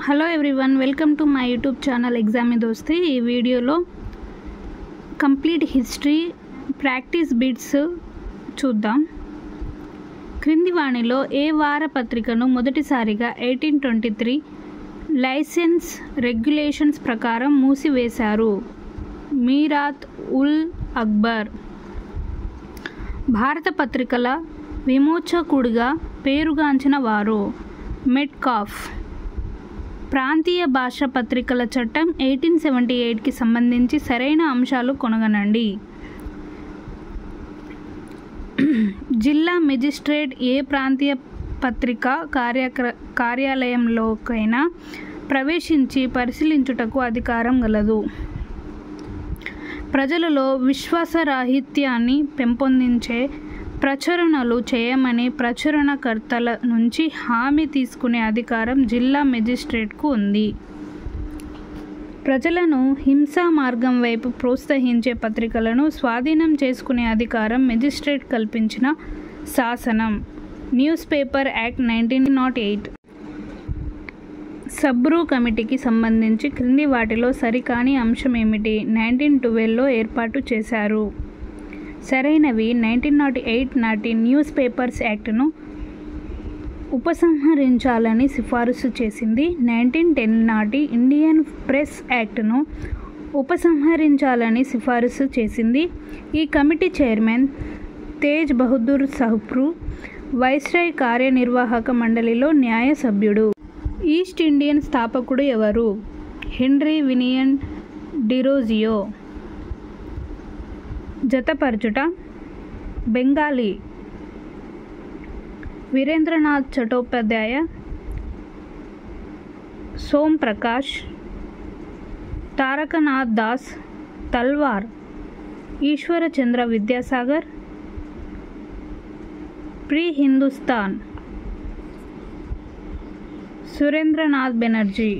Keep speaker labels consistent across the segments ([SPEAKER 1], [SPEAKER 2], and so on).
[SPEAKER 1] Hello everyone, welcome to my YouTube channel exam మీ దోస్తీ. ఈ వీడియోలో కంప్లీట్ హిస్టరీ ప్రాక్టీస్ బిట్స్ చూద్దాం. క్రింది వాణిలో ఏ వారపత్రికను మొదటిసారిగా 1823 లైసెన్స్ రెగ్యులేషన్స్ ప్రకారం మూసివేశారు? మీరాత్ ఉల్ అక్బర్. భారత పత్రికల విమోచకుడిగా పేరుగాంచిన వారు? మెట్కాఫ్. ప్రాంతీయ భాషా పత్రికల చట్టం 1878కి సంబంధించి సరైన అంశాలు కొనగనండి. జిల్లా మెజిస్ట్రేట్ ఏ ప్రాంతీయ పత్రిక కార్యాలయంలోకైనా ప్రవేశించి పరిశీలించుటకు అధికారం గలదు. ప్రజలలో విశ్వాసరాహిత్యాన్ని పెంపొందించే ప్రచురణలు చేయమని ప్రచురణకర్తల నుంచి హామీ తీసుకునే అధికారం జిల్లా మెజిస్ట్రేట్కు ఉంది. ప్రజలను హింసా మార్గం వైపు ప్రోత్సహించే పత్రికలను స్వాధీనం చేసుకునే అధికారం మెజిస్ట్రేట్ కల్పించిన శాసనం. News paper act 1908. సబ్రూ కమిటీకి సంబంధించి క్రింది వాటిలో సరికాని అంశం ఏమిటి? 1912లో ఏర్పాటు చేశారు. సరైనవి 1908 నాటి న్యూస్ పేపర్స్ యాక్ట్ను ఉపసంహరించాలని సిఫారసు చేసింది. 1910 నాటి ఇండియన్ ప్రెస్ యాక్ట్ను ఉపసంహరించాలని సిఫారసు చేసింది. ఈ committee chairman Tej Bahadur Sapru viceroy కార్యనిర్వాహక మండలిలో న్యాయ సభ్యుడు. ఈస్ట్ ఇండియన్ స్థాపకుడు ఎవరు? Henry Vivian Derozio. జతపరచుట. బెంగాలీ వీరేంద్రనాథ్ చటోపాధ్యాయ, సోమ్ ప్రకాష్, తారకనాథ్ దాస్, తల్వార్, ఈశ్వరచంద్ర విద్యాసాగర్, ప్రీ హిందుస్థాన్, సురేంద్రనాథ్ బెనర్జీ.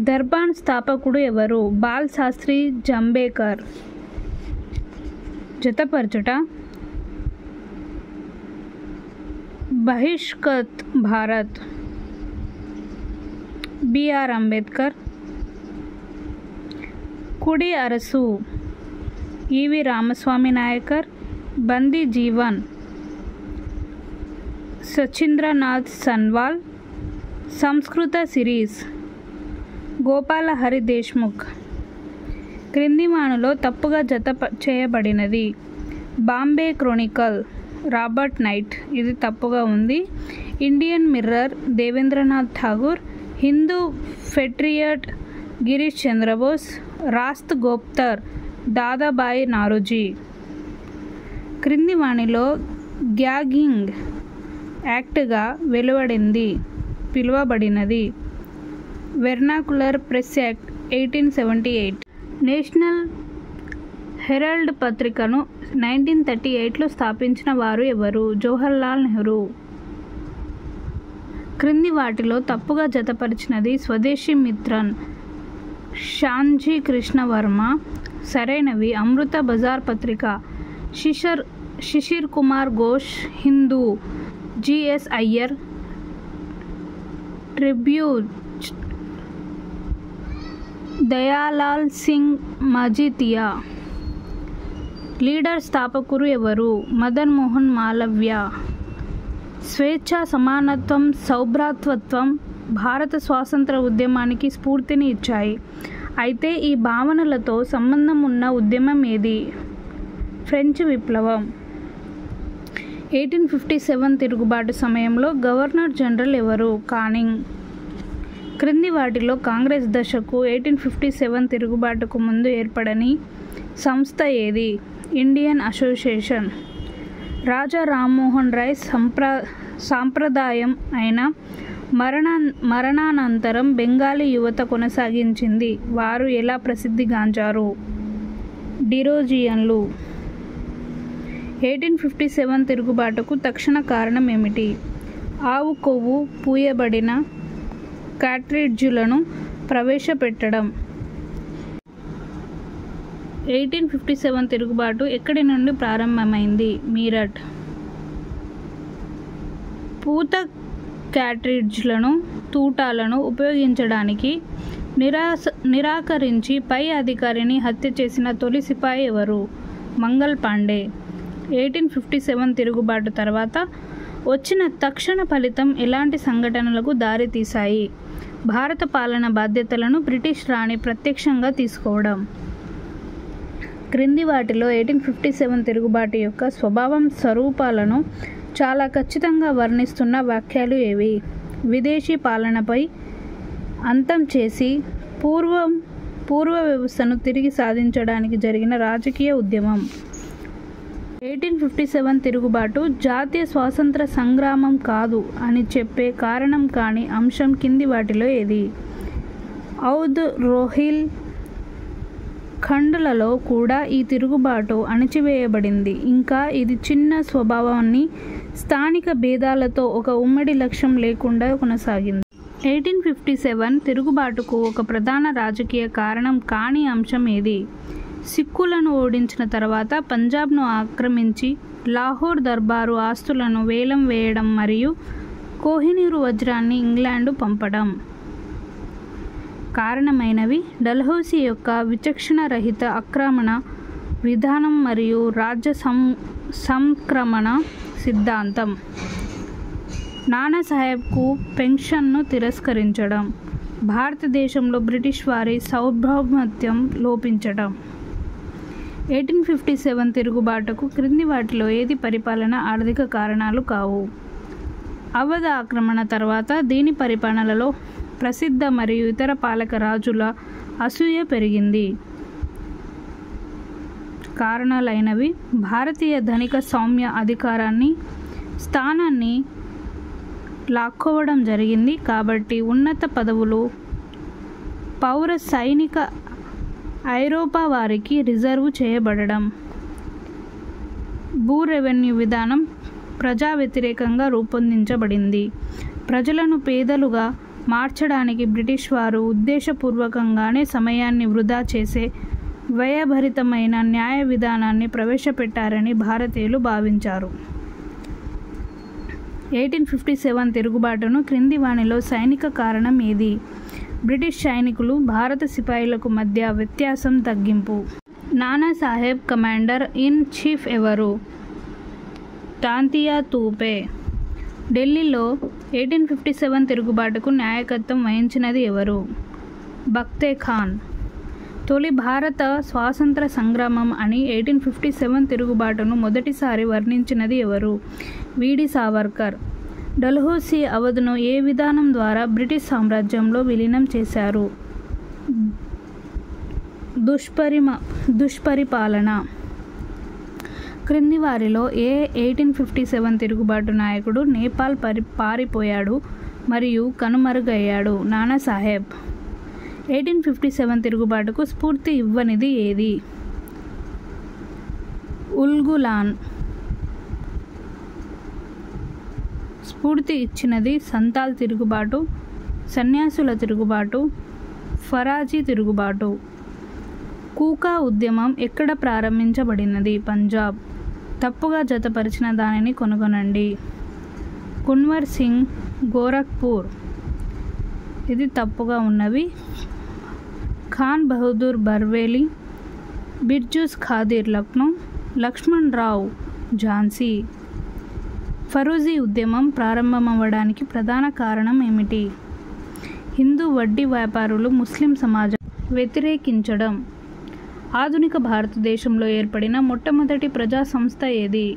[SPEAKER 1] దర్బాన్ స్థాపకుడు ఎవరు? బాల్ శాస్త్రి జంబేకర్. జతపరచుట. బహిష్కృత్ భారత్, బిఆర్ అంబేద్కర్. కుడి అరసు, ఈవి రామస్వామి నాయకర్. బందీ జీవన్, సచీంద్రనాథ్ సన్వాల్. సంస్కృత సిరీస్, గోపాల హరి దేశ్ముఖ్. క్రింది వాణిలో తప్పుగా జత చేయబడినది? Bombay Chronicle, Robert Knight. ఇది తప్పుగా ఉంది. Indian Mirror, Debendranath Tagore. Hindu Patriot, Girish Chandrabose. Rast Goftar, Dadabhai Naoroji. క్రింది వాణిలో గ్యాగింగ్ యాక్ట్గా పిలువబడినది? Vernacular press act 1878. National Herald పత్రికను 1938లో స్థాపించిన వారు ఎవరు? జవహర్లాల్ నెహ్రూ. క్రింది వాటిలో తప్పుగా జతపరిచినది? స్వదేశీ మిత్రన్, షాంజీ కృష్ణ వర్మ. సరైనవి Amrita Bazar Patrika, Sisir Kumar Ghosh. Hindu, GS Iyer. Tribune, Dayalal Singh Majithia. Leader స్థాపకులు ఎవరు? మదన్ మోహన్ మాలవ్య. స్వేచ్ఛ, సమానత్వం, సౌభ్రాతృత్వం భారత స్వాతంత్ర ఉద్యమానికి స్ఫూర్తిని ఇచ్చాయి. అయితే ఈ భావనలతో సంబంధం ఉన్న ఉద్యమం ఏది? ఫ్రెంచ్ విప్లవం. 1857 తిరుగుబాటు సమయంలో గవర్నర్ జనరల్ ఎవరు? కానింగ్. క్రింది వాటిలో కాంగ్రెస్ దశకు 1857 తిరుగుబాటుకు ముందు ఏర్పడని సంస్థ ఏది? Indian Association. రాజా రామ్మోహన్ రాయ్ సాంప్రదాయం అయిన మరణానంతరం బెంగాలీ యువత కొనసాగించింది. వారు ఎలా ప్రసిద్ధిగాంచారు? డిరోజియన్లు. 1857 తిరుగుబాటుకు తక్షణ కారణం ఏమిటి? ఆవు కొవ్వు పూయబడిన కార్ట్రిడ్జులను ప్రవేశపెట్టడం. 1857 తిరుగుబాటు ఎక్కడి నుండి ప్రారంభమైంది? మీరట్. పూత క్యాట్రిడ్జ్లను తూటాలను ఉపయోగించడానికి నిరాకరించి పై అధికారిని హత్య చేసిన తొలి సిపాయి ఎవరు? మంగల్ పాండే. 1857 తిరుగుబాటు తర్వాత వచ్చిన తక్షణ ఫలితం ఎలాంటి సంఘటనలకు దారితీశాయి? భారత పాలన బాధ్యతలను బ్రిటిష్ రాణి ప్రత్యక్షంగా తీసుకోవడం. క్రింది వాటిలో 1857 తిరుగుబాటు యొక్క స్వభావం స్వరూపాలను చాలా ఖచ్చితంగా వర్ణిస్తున్న వాక్యాలు ఏవి? విదేశీ పాలనపై అంతం చేసి పూర్వ వ్యవస్థను తిరిగి సాధించడానికి జరిగిన రాజకీయ ఉద్యమం. 1857 తిరుగుబాటు జాతీయ స్వాతంత్ర సంగ్రామం కాదు అని చెప్పే కారణం కాని అంశం కింది వాటిలో ఏది? ఔద్, రోహిల్ ఖండ్లలో కూడా ఈ తిరుగుబాటు అణచివేయబడింది. ఇంకా ఇది చిన్న స్వభావాన్ని స్థానిక భేదాలతో ఒక ఉమ్మడి లక్ష్యం లేకుండా కొనసాగింది. 1857 తిరుగుబాటుకు ఒక ప్రధాన రాజకీయ కారణం కాని అంశం ఏది? సిక్కులను ఓడించిన తర్వాత పంజాబ్ను ఆక్రమించి లాహోర్ దర్బారు ఆస్తులను వేలం వేయడం మరియు కోహినూరు వజ్రాన్ని ఇంగ్లాండు పంపడం. కారణమైనవి డల్హౌసీ యొక్క విచక్షణ రహిత ఆక్రమణ విధానం మరియు రాజ్య సంక్రమణ సిద్ధాంతం. నానాసాహెబ్కు పెన్షన్ను తిరస్కరించడం. భారతదేశంలో బ్రిటిష్ వారి సార్వభౌమత్వం లోపించడం. 1857 తిరుగుబాటుకు క్రింది వాటిలో ఏది పరిపాలన ఆర్థిక కారణాలు కావు? అవధ్ ఆక్రమణ తర్వాత దీని పరిపాలనలో ప్రసిద్ధ మరియు ఇతర పాలక రాజుల అసూయ పెరిగింది. కారణాలైనవి భారతీయ ధనిక సౌమ్య అధికారాన్ని స్థానాన్ని లాక్కోవడం జరిగింది కాబట్టి ఉన్నత పదవులు పౌర సైనిక ఐరోపా వారికి రిజర్వు చేయబడడం. భూ రెవెన్యూ విధానం ప్రజా వ్యతిరేకంగా రూపొందించబడింది. ప్రజలను పేదలుగా మార్చడానికి బ్రిటిష్ వారు ఉద్దేశపూర్వకంగానే సమయాన్ని వృధా చేసే వ్యయభరితమైన న్యాయ విధానాన్ని ప్రవేశపెట్టారని భారతీయులు భావించారు. 1857 తిరుగుబాటును క్రింది వానిలో సైనిక కారణం ఏది? బ్రిటిష్ సైనికులు భారత సిపాయిలకు మధ్య వ్యత్యాసం తగ్గింపు. నానాసాహెబ్ కమాండర్ ఇన్ చీఫ్ ఎవరు? తాంతియా తూపే. ఢిల్లీలో 1857 తిరుగుబాటుకు నాయకత్వం వహించినది ఎవరు? బక్తే ఖాన్. తొలి భారత స్వాతంత్ర సంగ్రామం అని 1857 తిరుగుబాటును మొదటిసారి వర్ణించినది ఎవరు? వీడి సావర్కర్. డల్హౌసీ అవధ్ను ఏ విధానం ద్వారా బ్రిటిష్ సామ్రాజ్యంలో విలీనం చేశారు? దుష్పరిపాలన. క్రింది వారిలో ఏ 1857 తిరుగుబాటు నాయకుడు నేపాల్ పారిపోయాడు మరియు కనుమరుగయ్యాడు? నానాసాహెబ్. 1857 తిరుగుబాటుకు స్ఫూర్తి ఇవ్వనిది ఏది? ఉల్గులాన్. స్ఫూర్తి ఇచ్చినది సంతాల్ తిరుగుబాటు, సన్యాసుల తిరుగుబాటు, ఫరాజీ తిరుగుబాటు. కూకా ఉద్యమం ఎక్కడ ప్రారంభించబడినది? పంజాబ్. తప్పుగా జతపరిచిన దానిని కనుగొనండి. కున్వర్ సింగ్, గోరఖ్పూర్. ఇది తప్పుగా ఉన్నవి. ఖాన్ బహదూర్ బర్వేలి, బిర్జూస్ ఖాదిర్ లక్నో, లక్ష్మణ్ రావు ఝాన్సీ. ఫరూజీ ఉద్యమం ప్రారంభమవడానికి ప్రధాన కారణం ఏమిటి? హిందూ వడ్డీ వ్యాపారులు ముస్లిం సమాజం వ్యతిరేకించడం. ఆధునిక భారతదేశంలో ఏర్పడిన మొట్టమొదటి ప్రజా సంస్థ ఏది?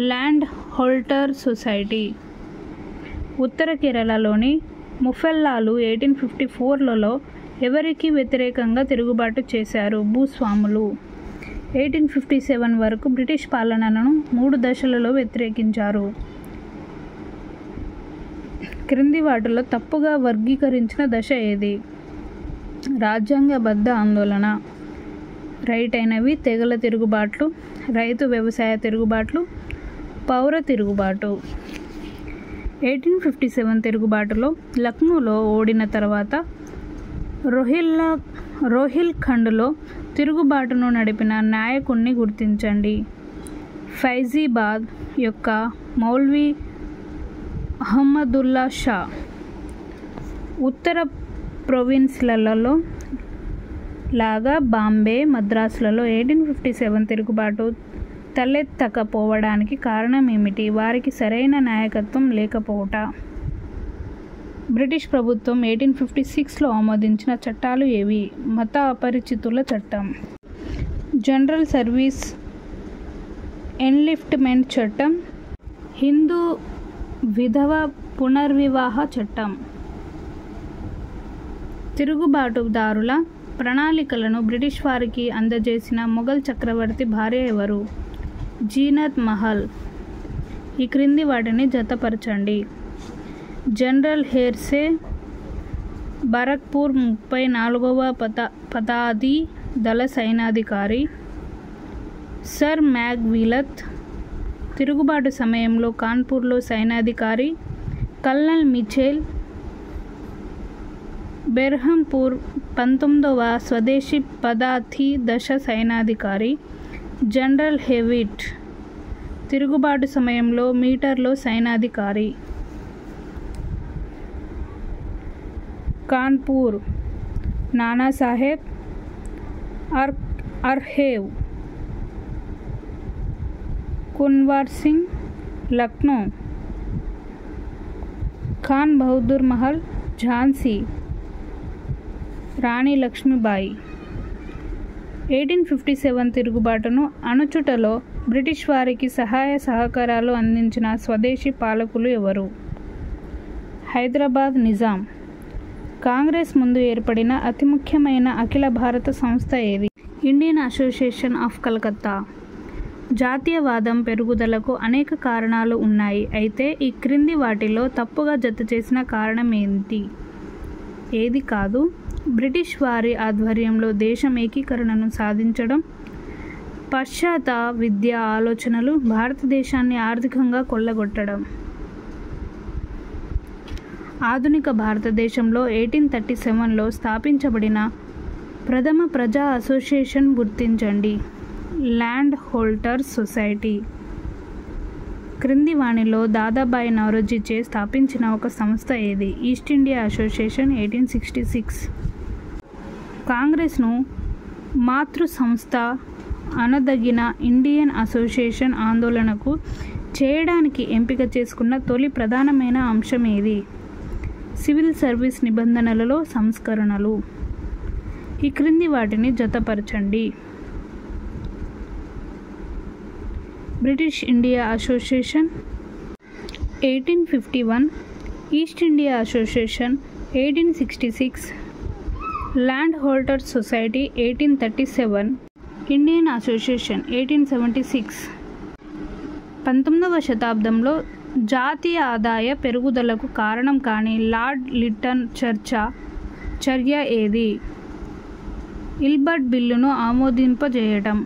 [SPEAKER 1] Land holder society. ఉత్తర కేరళలోని ముఫెల్లాలు 1854లలో ఎవరికి వ్యతిరేకంగా తిరుగుబాటు చేశారు? భూస్వాములు. 1857 వరకు బ్రిటిష్ పాలనను 3 దశలలో వ్యతిరేకించారు. క్రింది వాటిలో తప్పుగా వర్గీకరించిన దశ ఏది? రాజ్యాంగబద్ధ ఆందోళన. రైట్ అయినవి తెగల తిరుగుబాట్లు, రైతు వ్యవసాయ తిరుగుబాట్లు, పౌర తిరుగుబాటు. 1857 తిరుగుబాటులో లక్నోలో ఓడిన తర్వాత రోహిల్ఖండ్లో తిరుగుబాటును నడిపిన నాయకుణ్ణి గుర్తించండి. ఫైజీబాద్ యొక్క మౌల్వీ అహ్మదుల్లా షా. ఉత్తర ప్రొవిన్స్లలో లాగా బాంబే, మద్రాసులలో 1857 తిరుగుబాటు తలెత్తకపోవడానికి కారణం ఏమిటి? వారికి సరైన నాయకత్వం లేకపోవట. బ్రిటిష్ ప్రభుత్వం 1856లో ఆమోదించిన చట్టాలు ఏవి? మత అపరిచితుల చట్టం, జనరల్ సర్వీస్ ఎన్లిఫ్ట్మెంట్ చట్టం, హిందూ విధవ పునర్వివాహ చట్టం. తిరుగుబాటుదారుల ప్రణాళికలను బ్రిటిష్ వారికి అందజేసిన మొఘల్ చక్రవర్తి భార్య ఎవరు? జీనత్ మహల్. ఈ క్రింది వాటిని జతపరచండి. జనరల్ హెర్సే బరక్పూర్ 34వ పదాతి దళ సైనాధికారి. సర్ మ్యాక్విలత్ తిరుగుబాటు సమయంలో కాన్పూర్లో సైనాధికారి. కల్నల్ మిచెల్ బెర్హంపూర్ 19వ స్వదేశీ పదాతి దళ సైనాధికారి. జనరల్ హెవిట్ తిరుగుబాటు సమయంలో మీటర్లో సైనాధికారి. కాన్పూర్ నానాసాహెబ్ అర్హేవ్. కున్వార్ సింగ్ లక్నో. ఖాన్ బహదూర్ మహల్ ఝాన్సీ. రాణి లక్ష్మీబాయి. 1857 తిరుగుబాటును అణచుటలో బ్రిటిష్ వారికి సహాయ సహకారాలు అందించిన స్వదేశీ పాలకులు ఎవరు? హైదరాబాద్ నిజాం. కాంగ్రెస్ ముందు ఏర్పడిన అతి ముఖ్యమైన అఖిల భారత సంస్థ ఏది? Indian association of Calcutta. జాతీయవాదం పెరుగుదలకు అనేక కారణాలు ఉన్నాయి. అయితే ఈ క్రింది వాటిలో తప్పుగా జత చేసిన కారణం ఏంటి? ఏది కాదు. బ్రిటిష్ వారి ఆధ్వర్యంలో దేశం ఏకీకరణను సాధించడం, పాశ్చాత్య విద్యా ఆలోచనలు, భారతదేశాన్ని ఆర్థికంగా కొల్లగొట్టడం. ఆధునిక భారతదేశంలో 1837లో స్థాపించబడిన ప్రథమ ప్రజా అసోసియేషన్ గుర్తించండి. Land holders society. క్రింది వాణిలో దాదాబాయి నౌరోజీచే స్థాపించిన ఒక సంస్థ ఏది? East India Association 1866. కాంగ్రెస్ను మాతృ సంస్థ అనదగిన ఇండియన్ అసోసియేషన్ ఆందోళనకు చేయడానికి ఎంపిక చేసుకున్న తొలి ప్రధానమైన అంశం ఏది? సివిల్ సర్వీస్ నిబంధనలలో సంస్కరణలు. ఈ క్రింది వాటిని జతపరచండి. British India Association 1851, East India Association 1866, land holders society 1837, Indian Association 1876. 19వ శతాబ్దంలో జాతీయ ఆదాయ పెరుగుదలకు కారణం కాని లార్డ్ లిట్టన్ చర్య ఏది? ఇల్బర్ట్ బిల్లును ఆమోదింపజేయటం.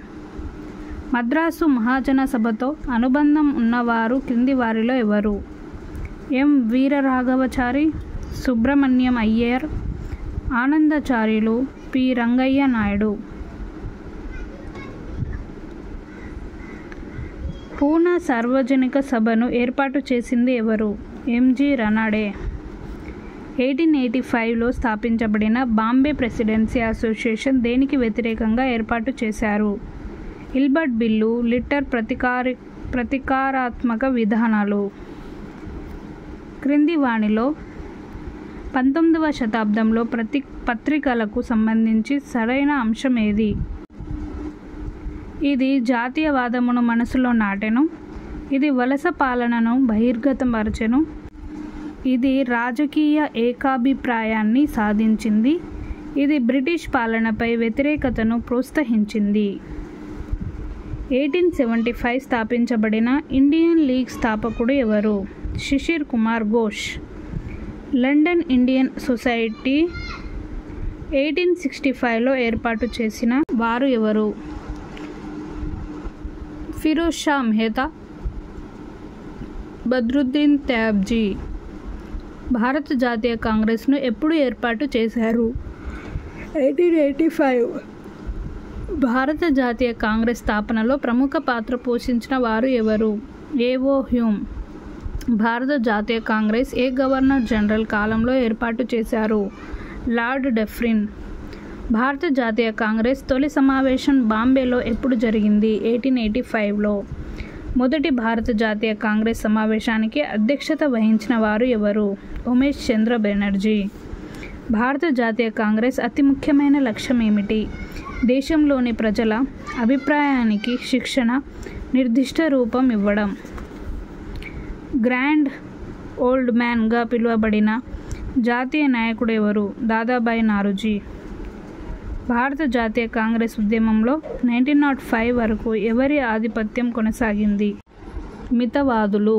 [SPEAKER 1] మద్రాసు మహాజన సభతో అనుబంధం ఉన్నవారు క్రింది వారిలో ఎవరు? ఎం వీరరాఘవచారి, సుబ్రహ్మణ్యం అయ్యర్, ఆనందాచార్యులు, పి రంగయ్య నాయుడు. పూనా సార్వజనిక సభను ఏర్పాటు చేసింది ఎవరు? ఎంజి రనాడే. 1885లో స్థాపించబడిన బాంబే ప్రెసిడెన్సీ అసోసియేషన్ దేనికి వ్యతిరేకంగా ఏర్పాటు చేశారు? ఇల్బర్ట్ బిల్లు, లిట్టర్ ప్రతీకారాత్మక విధానాలు. క్రింది వాణిలో 19వ శతాబ్దంలో పత్రికలకు సంబంధించి సరైన అంశం ఏది? ఇది జాతీయవాదమును మనసులో నాటెను. ఇది వలస పాలనను బహిర్గతపరచెను. ఇది రాజకీయ ఏకాభిప్రాయాన్ని సాధించింది. ఇది బ్రిటిష్ పాలనపై వ్యతిరేకతను ప్రోత్సహించింది. 1875 స్థాపించబడిన ఇండియన్ లీగ్ స్థాపకుడు ఎవరు? Sisir Kumar Ghosh. London Indian Society 1865లో ఏర్పాటు చేసిన వారు ఎవరు? ఫిరోజ్ షా మెహతా, బద్రుద్దీన్ తయాబ్జీ. భారత జాతీయ కాంగ్రెస్ను ఎప్పుడు ఏర్పాటు చేశారు? 1885. భారత జాతీయ కాంగ్రెస్ స్థాపనలో ప్రముఖ పాత్ర పోషించిన వారు ఎవరు? ఏవో హ్యూమ్. భారత జాతీయ కాంగ్రెస్ ఏ గవర్నర్ జనరల్ కాలంలో ఏర్పాటు చేశారు? Lord Dufferin. భారత జాతీయ కాంగ్రెస్ తొలి సమావేశం బాంబేలో ఎప్పుడు జరిగింది? 1885లో. మొదటి భారత జాతీయ కాంగ్రెస్ సమావేశానికి అధ్యక్షత వహించిన వారు ఎవరు? ఉమేష్ చంద్ర బెనర్జీ. భారత జాతీయ కాంగ్రెస్ అతి ముఖ్యమైన లక్ష్యం ఏమిటి? దేశంలోని ప్రజల అభిప్రాయానికి శిక్షణ, నిర్దిష్ట రూపం ఇవ్వడం. గ్రాండ్ ఓల్డ్ మ్యాన్గా పిలువబడిన జాతీయ నాయకుడు ఎవరు? దాదాభాయ్ నౌరోజీ. భారత జాతీయ కాంగ్రెస్ ఉద్యమంలో 1905 వరకు ఎవరి ఆధిపత్యం కొనసాగింది? మితవాదులు.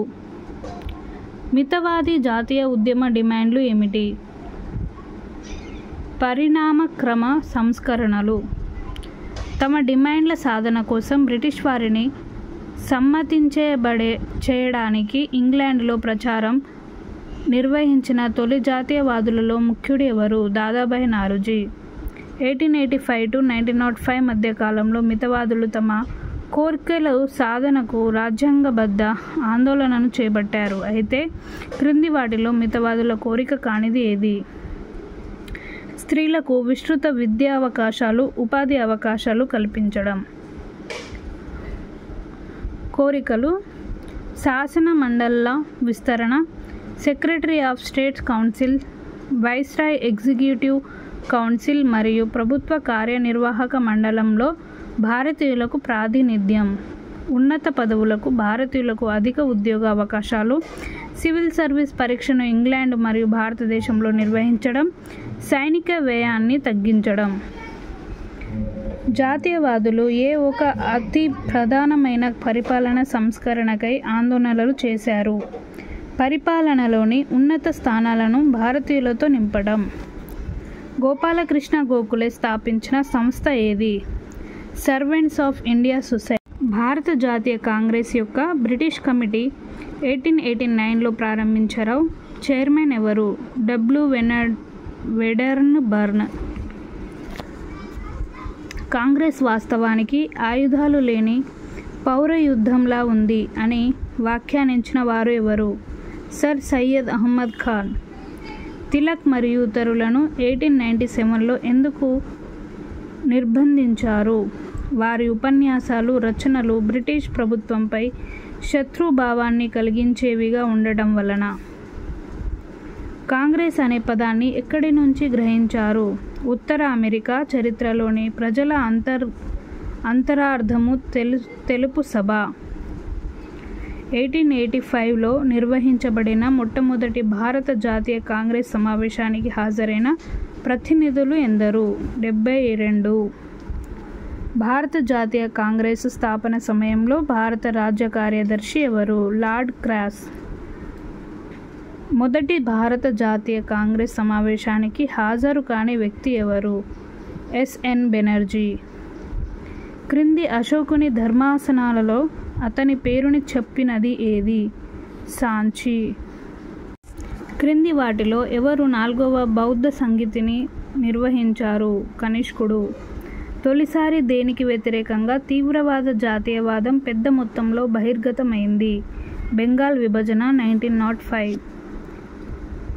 [SPEAKER 1] మితవాది జాతీయ ఉద్యమ డిమాండ్లు ఏమిటి? పరిణామక్రమ సంస్కరణలు. తమ డిమాండ్ల సాధన కోసం బ్రిటిష్ వారిని చేయడానికి ఇంగ్లాండ్లో ప్రచారం నిర్వహించిన తొలి జాతీయవాదులలో ముఖ్యుడు ఎవరు? దాదాభాయ్ నౌరోజీ. 1885 to 1905 మధ్య కాలంలో మితవాదులు తమ కోర్కెల సాధనకు రాజ్యాంగబద్ధ ఆందోళనను చేపట్టారు. అయితే క్రింది వాటిలో మితవాదుల కోరిక కానిది ఏది? స్త్రీలకు విస్తృత విద్యావకాశాలు, ఉపాధి అవకాశాలు కల్పించడం. కోరికలు: శాసన మండళ్ల విస్తరణ, secretary of state council, viceroy executive council మరియు ప్రభుత్వ కార్యనిర్వాహక మండలంలో భారతీయులకు ప్రాతినిధ్యం, ఉన్నత పదవులకు భారతీయులకు అధిక ఉద్యోగ అవకాశాలు, సివిల్ సర్వీస్ పరీక్షను ఇంగ్లాండ్ మరియు భారతదేశంలో నిర్వహించడం, సైనిక వ్యయాన్ని తగ్గించడం. జాతీయవాదులు ఏ ఒక అతి ప్రధానమైన పరిపాలన సంస్కరణకై ఆందోళనలు చేశారు? పరిపాలనలోని ఉన్నత స్థానాలను భారతీయులతో నింపడం. గోపాలకృష్ణ గోఖలే స్థాపించిన సంస్థ ఏది? Servants of India society. భారత జాతీయ కాంగ్రెస్ యొక్క బ్రిటిష్ కమిటీ 1889లో ప్రారంభించారు. చైర్మన్ ఎవరు? W వెడర్న్ burn. కాంగ్రెస్ వాస్తవానికి ఆయుధాలు లేని పౌర యుద్ధంలా ఉంది అని వ్యాఖ్యానించిన వారు ఎవరు? సర్ సయ్యద్ అహ్మద్ ఖాన్. తిలక్ మరియు ఇతరులను 1897లో ఎందుకు నిర్బంధించారు? వారి ఉపన్యాసాలు, రచనలు బ్రిటిష్ ప్రభుత్వంపై శత్రుభావాన్ని కలిగించేవిగా ఉండటం వలన. కాంగ్రెస్ అనే పదాన్ని ఎక్కడి నుంచి గ్రహించారు? ఉత్తర అమెరికా. చరిత్రలోని ప్రజల అంతరార్థము తెలుపు సభ. 1885లో నిర్వహించబడిన మొట్టమొదటి భారత జాతీయ కాంగ్రెస్ సమావేశానికి హాజరైన ప్రతినిధులు ఎందరు? 72. భారత జాతీయ కాంగ్రెస్ స్థాపన సమయంలో భారత రాజ్య కార్యదర్శి ఎవరు? Lord cross. మొదటి భారత జాతీయ కాంగ్రెస్ సమావేశానికి హాజరు కాని వ్యక్తి ఎవరు? ఎస్.ఎన్. బెనర్జీ. క్రింది అశోకుని ధర్మాసనాలలో అతని పేరుని చెప్పినది ఏది? సాంచి. క్రింది వాటిలో ఎవరు 4వ బౌద్ధ సంహితని నిర్వహించారు? కనిష్కుడు. తొలిసారి దేనికి వ్యతిరేకంగా తీవ్రవాద జాతీయవాదం పెద్ద మొత్తంలో బహిర్గతమైంది? బెంగాల్ విభజన 1905.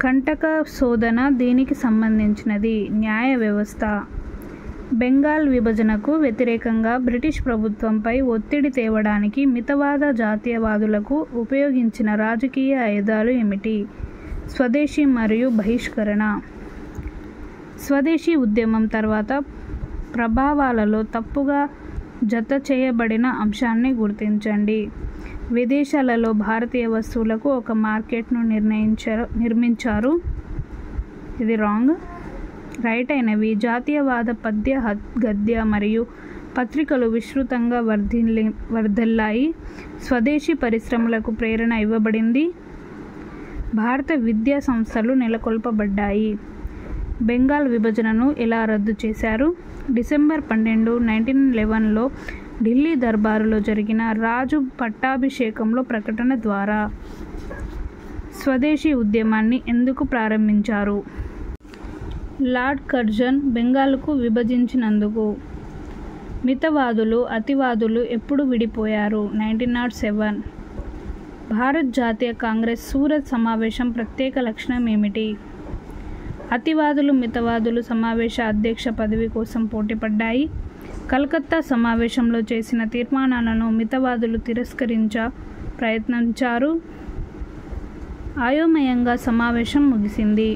[SPEAKER 1] కంటక శోధన దేనికి సంబంధించినది? న్యాయ వ్యవస్థ. బెంగాల్ విభజనకు వ్యతిరేకంగా బ్రిటిష్ ప్రభుత్వంపై ఒత్తిడి తేవడానికి మితవాద జాతీయవాదులకు ఉపయోగించిన రాజకీయ ఆయుధాలు ఏమిటి? స్వదేశీ మరియు బహిష్కరణ. స్వదేశీ ఉద్యమం తర్వాత ప్రభావాలలో తప్పుగా జత చేయబడిన అంశాన్ని గుర్తించండి. విదేశాలలో భారతీయ వస్తువులకు ఒక మార్కెట్ను నిర్మించారు. ఇది రాంగ్. రైట్ అయినవి: జాతీయవాద పద్య, గద్య మరియు పత్రికలు విస్తృతంగా వర్ధిల్లాయి. స్వదేశీ పరిశ్రమలకు ప్రేరణ ఇవ్వబడింది. భారత విద్యా సంస్థలు నెలకొల్పబడ్డాయి. బెంగాల్ విభజనను ఎలా రద్దు చేశారు? డిసెంబర్ 12, 1911లో ఢిల్లీ దర్బారులో జరిగిన రాజు పట్టాభిషేకంలో ప్రకటన ద్వారా. స్వదేశీ ఉద్యమాన్ని ఎందుకు ప్రారంభించారు? Lord Curzon బెంగాల్కు విభజించినందుకు. మితవాదులు, అతివాదులు ఎప్పుడు విడిపోయారు? 1907. భారత్ జాతీయ కాంగ్రెస్ సూరత్ సమావేశం ప్రత్యేక లక్షణం ఏమిటి? అతివాదులు మితవాదులు సమావేశ అధ్యక్ష పదవి కోసం పోటీపడ్డాయి. కలకత్తా సమావేశంలో చేసిన తీర్మానాలను మితవాదులు ప్రయత్నించారు. అయోమయంగా సమావేశం ముగిసింది.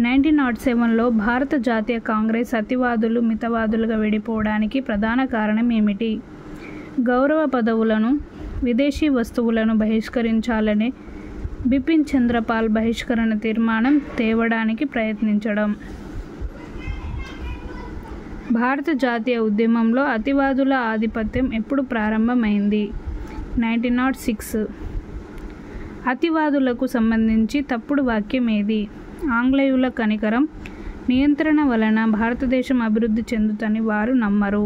[SPEAKER 1] 1907లో భారత జాతీయ కాంగ్రెస్ అతివాదులు మితవాదులుగా విడిపోవడానికి ప్రధాన కారణం ఏమిటి? గౌరవ పదవులను, విదేశీ వస్తువులను బహిష్కరించాలనే బిపిన్ చంద్రపాల్ బహిష్కరణ తీర్మానం తేవడానికి ప్రయత్నించడం. భారత జాతీయ ఉద్యమంలో అతివాదుల ఆధిపత్యం ఎప్పుడు ప్రారంభమైంది? 1906. అతివాదులకు సంబంధించి తప్పుడు వాక్యం ఏది? ఆంగ్లేయుల కనికరం, నియంత్రణ వలన భారతదేశం అభివృద్ధి చెందుతుందని వారు నమ్మరు.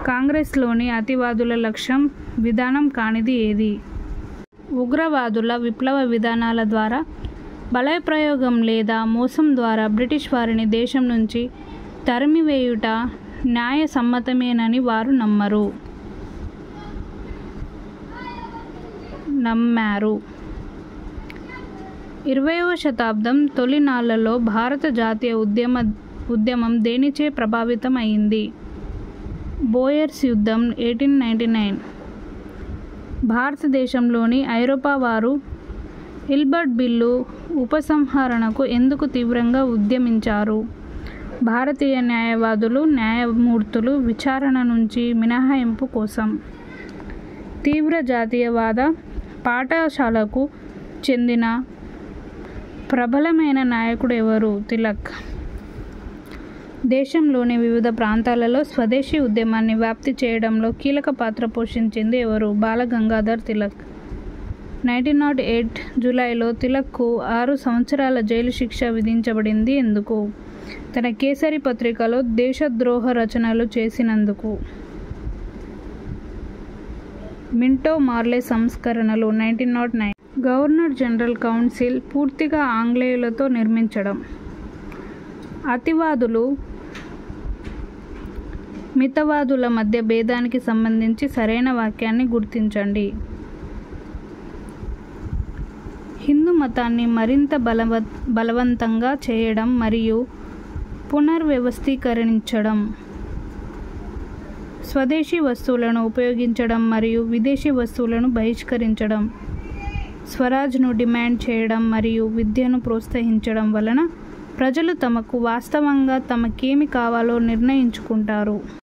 [SPEAKER 1] కాంగ్రెస్లోని అతివాదుల లక్ష్యం, విధానం కానిది ఏది? ఉగ్రవాదుల విప్లవ విధానాల ద్వారా, బలప్రయోగం లేదా మోసం ద్వారా బ్రిటిష్ వారిని దేశం నుంచి తరిమివేయుట న్యాయ సమ్మతమేనని వారు నమ్మారు. 20వ శతాబ్దం తొలినాళ్లలో భారత జాతీయ ఉద్యమం దేనిచే ప్రభావితం అయింది? బోయర్స్ యుద్ధం 1899. భారతదేశంలోని ఐరోపా వారు ఇల్బర్ట్ బిల్లు ఉపసంహరణకు ఎందుకు తీవ్రంగా ఉద్యమించారు? భారతీయ న్యాయమూర్తులు విచారణ నుంచి మినహాయింపు కోసం. తీవ్ర జాతీయవాద పాఠశాలకు చెందిన ప్రబలమైన నాయకుడు ఎవరు? తిలక్. దేశంలోని వివిధ ప్రాంతాలలో స్వదేశీ ఉద్యమాన్ని వ్యాప్తి చేయడంలో కీలక పాత్ర పోషించింది ఎవరు? బాలగంగాధర్ తిలక్. 1908 జూలైలో తిలక్కు 6 సంవత్సరాల జైలు శిక్ష విధించబడింది. ఎందుకు? తన కేసరి పత్రికలో దేశద్రోహ రచనలు చేసినందుకు. మింటో మార్లే సంస్కరణలు 1909. గవర్నర్ జనరల్ కౌన్సిల్ పూర్తిగా ఆంగ్లేయులతో నిర్మించడం. అతివాదులు మితవాదుల మధ్య భేదానికి సంబంధించి సరైన వాక్యాన్ని గుర్తించండి. హిందూ మతాన్ని మరింత బలవంతంగా చేయడం మరియు పునర్వ్యవస్థీకరించడం. స్వదేశీ వస్తువులను ఉపయోగించడం మరియు విదేశీ వస్తువులను బహిష్కరించడం. స్వరాజ్ను డిమాండ్ చేయడం మరియు విద్యను ప్రోత్సహించడం వలన ప్రజలు తమకు వాస్తవంగా తమకేమి కావాలో నిర్ణయించుకుంటారు.